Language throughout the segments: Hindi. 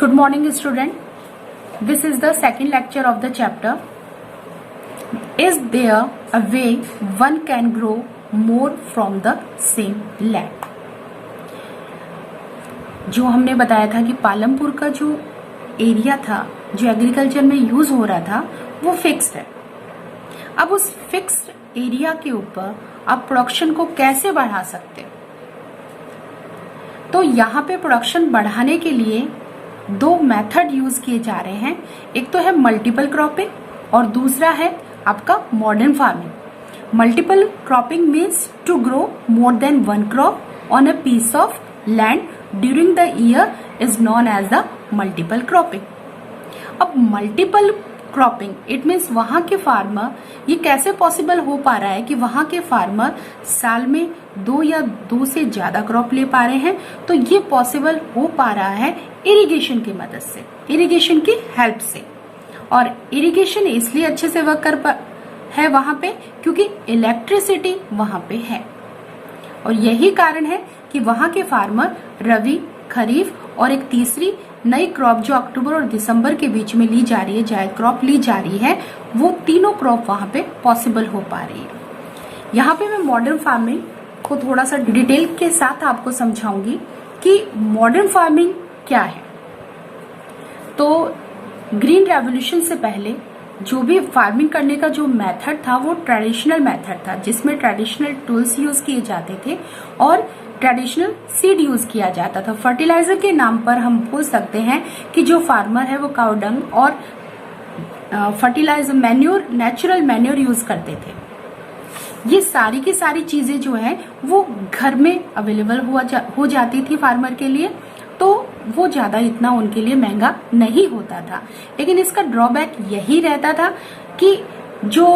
Good morning, student. This is the second lecture of the chapter. Is there a way one can grow more from the same land? जो हमने बताया था कि पालमपुर का जो एरिया था, जो एग्रीकल्चर में यूज हो रहा था, वो फिक्स्ड है. अब उस फिक्स्ड एरिया के ऊपर आप प्रोडक्शन को कैसे बढ़ा सकते हो? तो यहाँ पे प्रोडक्शन बढ़ाने के लिए दो मेथड यूज किए जा रहे हैं. एक तो है मल्टीपल क्रॉपिंग और दूसरा है आपका modern farming. Multiple cropping means to grow more than one crop on a piece of land during the year is known as the multiple cropping. अब मल्टीपल क्रॉपिंग इट मीन्स वहां के फार्मर, ये कैसे पॉसिबल हो पा रहा है कि वहां के फार्मर साल में दो या दो से ज्यादा क्रॉप ले पा रहे हैं? तो ये पॉसिबल हो पा रहा है इरिगेशन की मदद से, इरिगेशन की हेल्प से. और इरिगेशन इसलिए अच्छे से वर्क है वहां पे क्योंकि इलेक्ट्रिसिटी वहां पे है. और यही कारण है कि वहां के फार्मर रबी, खरीफ और एक तीसरी नई क्रॉप जो अक्टूबर और दिसंबर के बीच में ली जा रही है, जायद क्रॉप ली जा रही है, वो तीनों क्रॉप वहां पे पॉसिबल हो पा रही है. यहाँ पे मैं मॉडर्न फार्मिंग को थोड़ा सा डिटेल के साथ आपको समझाऊंगी कि मॉडर्न फार्मिंग क्या है. तो ग्रीन रेवोल्यूशन से पहले जो भी फार्मिंग करने का जो मेथड था वो ट्रेडिशनल मेथड था, जिसमें ट्रेडिशनल टूल्स यूज किए जाते थे और ट्रेडिशनल सीड यूज किया जाता था. फर्टिलाइजर के नाम पर हम बोल सकते हैं कि जो फार्मर है वो काउ डंग और fertiliser manure, natural manure use करते थे. ये सारी की सारी चीजें जो है वो घर में अवेलेबल हो जाती थी फार्मर के लिए, तो वो ज्यादा इतना उनके लिए महंगा नहीं होता था. लेकिन इसका ड्रॉबैक यही रहता था कि जो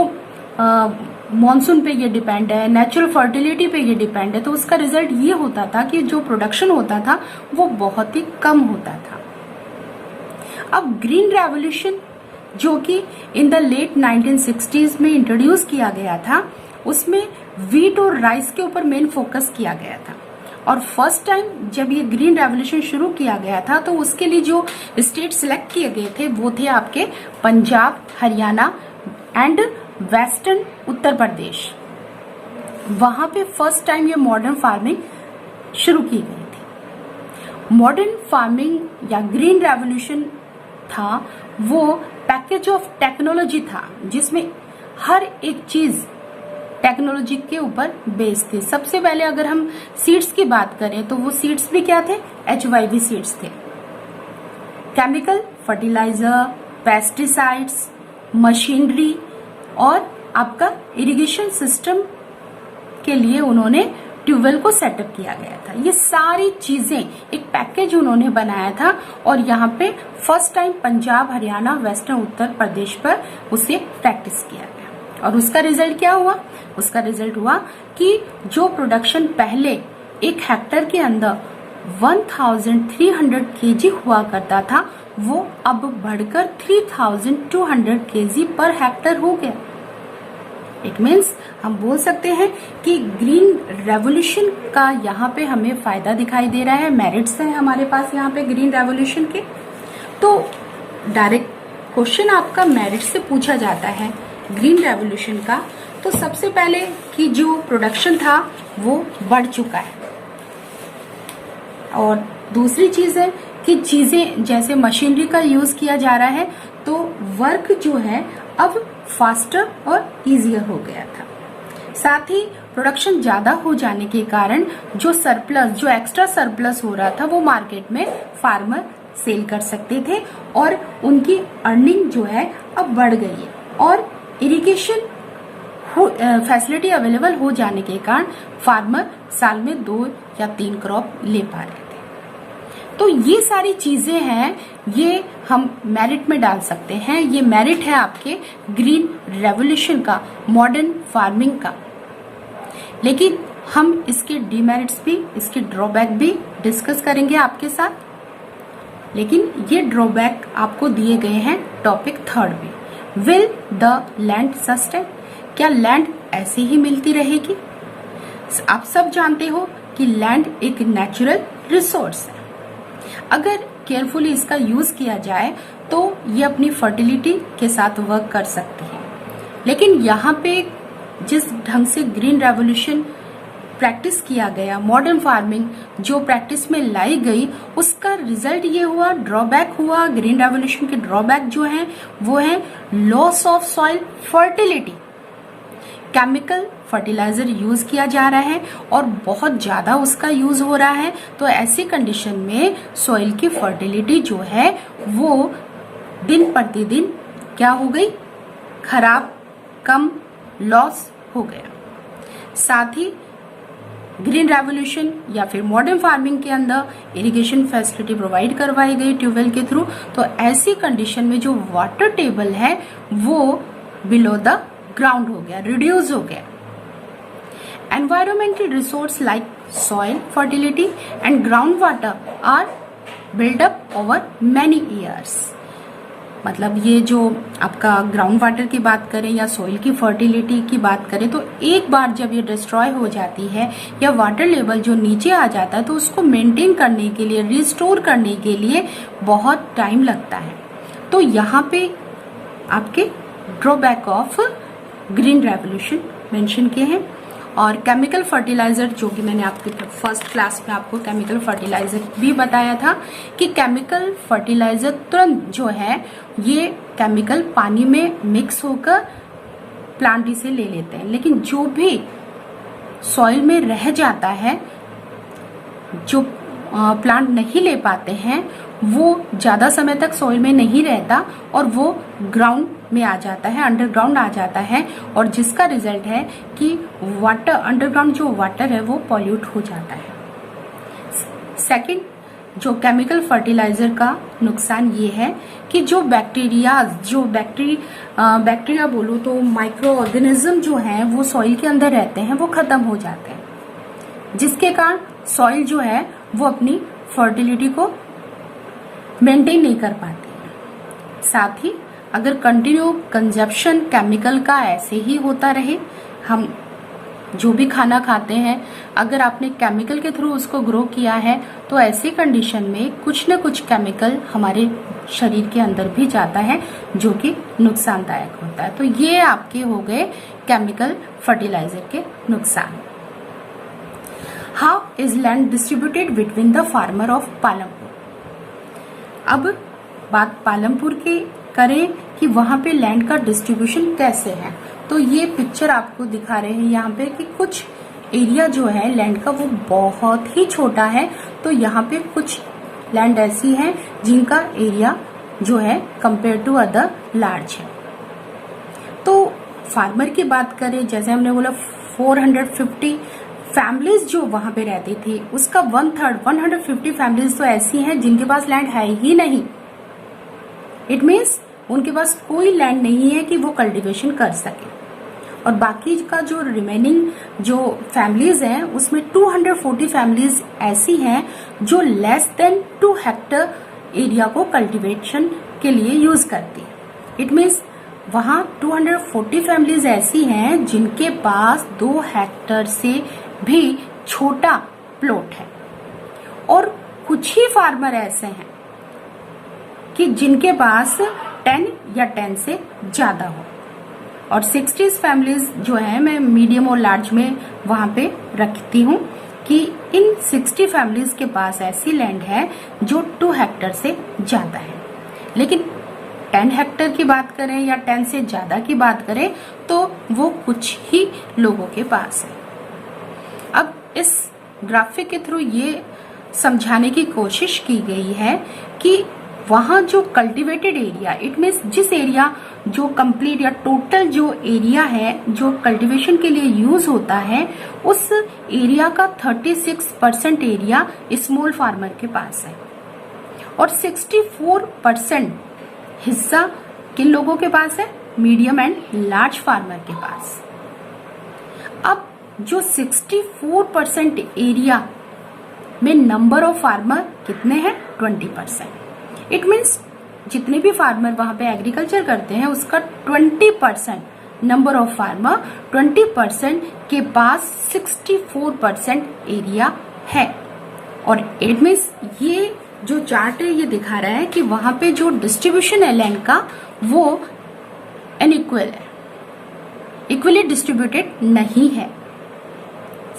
मॉनसून पे ये डिपेंड है, नेचुरल फर्टिलिटी पे ये डिपेंड है, तो उसका रिजल्ट ये होता था कि जो प्रोडक्शन होता था वो बहुत ही कम होता था. अब ग्रीन रेवोल्यूशन जो कि इन द लेट 1960s में इंट्रोड्यूस किया गया था, उसमें वीट और राइस के ऊपर मेन फोकस किया गया था. और फर्स्ट टाइम जब ये ग्रीन रेवोल्यूशन शुरू किया गया था तो उसके लिए जो स्टेट सिलेक्ट किए गए थे वो थे आपके पंजाब, हरियाणा एंड वेस्टर्न उत्तर प्रदेश. वहां पे फर्स्ट टाइम ये मॉडर्न फार्मिंग शुरू की गई थी. मॉडर्न फार्मिंग या ग्रीन रेवोल्यूशन था वो पैकेज ऑफ टेक्नोलॉजी था जिसमें हर एक चीज टेक्नोलॉजी के ऊपर बेस्ड थे. सबसे पहले अगर हम सीड्स की बात करें तो वो सीड्स भी क्या थे? HYV सीड्स थे. केमिकल, फर्टिलाइजर, पेस्टिसाइड्स, मशीनरी और आपका इरिगेशन सिस्टम के लिए उन्होंने ट्यूबवेल को सेटअप किया गया था. ये सारी चीजें एक पैकेज उन्होंने बनाया था और यहाँ पे first time Punjab, Haryana, western Uttar Pradesh पर उसे प्रैक्टिस किया गया. और उसका रिजल्ट क्या हुआ? उसका रिजल्ट हुआ कि जो प्रोडक्शन पहले एक हेक्टर के अंदर 1300 केजी हुआ करता था वो अब बढ़कर 3200 केजी पर हेक्टर हो गया. इट मीन्स हम बोल सकते हैं कि ग्रीन रेवोल्यूशन का यहाँ पे हमें फायदा दिखाई दे रहा है. मेरिट्स हैं हमारे पास यहाँ पे ग्रीन रेवोल्यूशन के. तो डायरेक्ट क्वेश्चन आपका मेरिट से पूछा जाता है ग्रीन रेवोल्यूशन का, तो सबसे पहले कि जो प्रोडक्शन था वो बढ़ चुका है. और दूसरी चीज है कि चीजें जैसे मशीनरी का यूज किया जा रहा है तो वर्क जो है अब फास्टर और इजियर हो गया था. साथ ही प्रोडक्शन ज्यादा हो जाने के कारण जो सरप्लस, जो एक्स्ट्रा सरप्लस हो रहा था वो मार्केट में फार्मर सेल कर सकते थे और उनकी अर्निंग जो है अब बढ़ गई है. और इरिगेशन फैसिलिटी अवेलेबल हो जाने के कारण फार्मर साल में 2 या 3 क्रॉप ले पा रहे थे. तो ये सारी चीजें हैं, ये हम मेरिट में डाल सकते हैं. ये मेरिट है आपके ग्रीन रेवोल्यूशन का, मॉडर्न फार्मिंग का. लेकिन हम इसके डीमेरिट्स भी, इसके ड्रॉबैक भी डिस्कस करेंगे आपके साथ. लेकिन ये ड्रॉबैक आपको दिए गए हैं टॉपिक 3rd में. Will the land sustain? क्या लैंड ऐसे ही मिलती रहेगी? आप सब जानते हो कि लैंड एक नेचुरल रिसोर्स है. अगर केयरफुली इसका यूज किया जाए तो ये अपनी फर्टिलिटी के साथ वर्क कर सकती है। लेकिन यहाँ पे जिस ढंग से ग्रीन रेवोल्यूशन प्रैक्टिस किया गया, मॉडर्न फार्मिंग जो प्रैक्टिस में लाई गई, उसका रिजल्ट ये हुआ, ड्रॉबैक हुआ। ग्रीन रेवोल्यूशन के ड्रॉबैक जो है वो है loss of soil fertility. Chemical fertiliser use किया जा रहा है और बहुत ज्यादा उसका यूज हो रहा है, तो ऐसी कंडीशन में सॉइल की फर्टिलिटी जो है वो दिन प्रतिदिन क्या हो गई, खराब, कम, लॉस हो गया। साथ ही ग्रीन रेवोल्यूशन या फिर मॉडर्न फार्मिंग के अंदर इरिगेशन फैसिलिटी प्रोवाइड करवाई गई ट्यूबवेल के थ्रू, तो ऐसी कंडीशन में जो वाटर टेबल है वो बिलो द ग्राउंड हो गया, रिड्यूस हो गया। Environmental resource like soil fertility and ground water are build up over many years. मतलब ये जो आपका ग्राउंड वाटर की बात करें या सॉइल की फर्टिलिटी की बात करें, तो एक बार जब ये डिस्ट्रॉय हो जाती है या वाटर लेवल जो नीचे आ जाता है, तो उसको मेंटेन करने के लिए, रिस्टोर करने के लिए बहुत टाइम लगता है। तो यहाँ पे आपके drawback of green revolution mention किए हैं। और केमिकल फर्टिलाइजर, जो कि मैंने आपके फर्स्ट क्लास में आपको केमिकल फर्टिलाइजर भी बताया था कि केमिकल फर्टिलाइजर तुरंत जो है ये केमिकल पानी में मिक्स होकर प्लांट इसे ले लेते हैं, लेकिन जो भी सॉइल में रह जाता है, जो प्लांट नहीं ले पाते हैं, वो ज्यादा समय तक सॉइल में नहीं रहता और वो ग्राउंड में आ जाता है, अंडरग्राउंड आ जाता है, और जिसका रिजल्ट है कि वाटर, अंडरग्राउंड जो वाटर है वो पॉल्यूट हो जाता है। सेकंड, जो केमिकल फर्टिलाइजर का नुकसान ये है कि जो बैक्टीरिया बोलो तो माइक्रो ऑर्गेनिज्म जो है वो सॉइल के अंदर रहते हैं, वो खत्म हो जाते हैं, जिसके कारण सॉइल जो है वो अपनी फर्टिलिटी को मेंटेन नहीं कर पाती है। साथ ही अगर कंटिन्यू कंजप्शन केमिकल का ऐसे ही होता रहे, हम जो भी खाना खाते हैं अगर आपने केमिकल के थ्रू उसको ग्रो किया है, तो ऐसी कंडीशन में कुछ न कुछ केमिकल हमारे शरीर के अंदर भी जाता है जो कि नुकसानदायक होता है। तो ये आपके हो गए केमिकल फर्टिलाइजर के नुकसान। How is land distributed between the farmer of Palampur. अब बात पालमपुर की करें कि वहां पे लैंड का डिस्ट्रीब्यूशन कैसे है, तो ये पिक्चर आपको दिखा रहे हैं यहाँ पे कि कुछ एरिया जो है लैंड का वो बहुत ही छोटा है। तो यहाँ पे कुछ लैंड ऐसी है जिनका एरिया जो है कंपेयर टू अदर लार्ज है। तो फार्मर की बात करें, जैसे हमने बोला 450 फैमिलीज जो वहां पे रहती थी, उसका 1/3 150 फैमिलीज तो ऐसी हैं जिनके पास लैंड है ही नहीं। इट मीन्स उनके पास कोई लैंड नहीं है कि वो कल्टीवेशन कर सके, और बाकी का जो रिमेनिंग जो फैमिलीज हैं उसमें 240 फैमिलीज ऐसी हैं जो लेस देन 2 हेक्टर एरिया को कल्टीवेशन के लिए यूज करती है। इट मीन्स वहां 240 फैमिलीज ऐसी हैं जिनके पास 2 हेक्टर से भी छोटा प्लॉट है, और कुछ ही फार्मर ऐसे हैं कि जिनके पास 10 या 10 से ज्यादा हो, और 60 फैमिलीज जो है मैं मीडियम और लार्ज में वहां पे रखती हूँ कि इन 60 फैमिलीज के पास ऐसी लैंड है जो 2 हेक्टर से ज्यादा है। लेकिन 10 हेक्टर की बात करें या 10 से ज्यादा की बात करें तो वो कुछ ही लोगों के पास है। अब इस ग्राफिक के थ्रू ये समझाने की कोशिश की गई है कि वहां जो कल्टीवेटेड एरिया, इट मीन्स जिस एरिया जो कंप्लीट या टोटल जो एरिया है जो कल्टीवेशन के लिए यूज होता है, उस एरिया का 36% एरिया स्मॉल फार्मर के पास है, और 64% हिस्सा किन लोगों के पास है, मीडियम एंड लार्ज फार्मर के पास। अब जो 64% एरिया में नंबर ऑफ फार्मर कितने हैं, 20%। इट मीन्स जितने भी फार्मर वहां पे एग्रीकल्चर करते हैं उसका 20% नंबर ऑफ फार्मर, 20% के पास 64% एरिया है। और इट मीन्स ये जो चार्ट है ये दिखा रहा है कि वहां पे जो डिस्ट्रीब्यूशन है लैंड का वो अनइक्वल है, इक्वली डिस्ट्रीब्यूटेड नहीं है।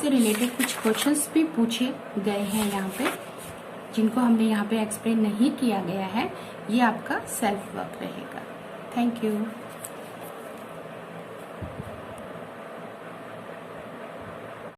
से रिलेटेड कुछ क्वेश्चंस भी पूछे गए हैं यहाँ पे, जिनको हमने यहाँ पे एक्सप्लेन नहीं किया गया है। ये आपका सेल्फ वर्क रहेगा। Thank you.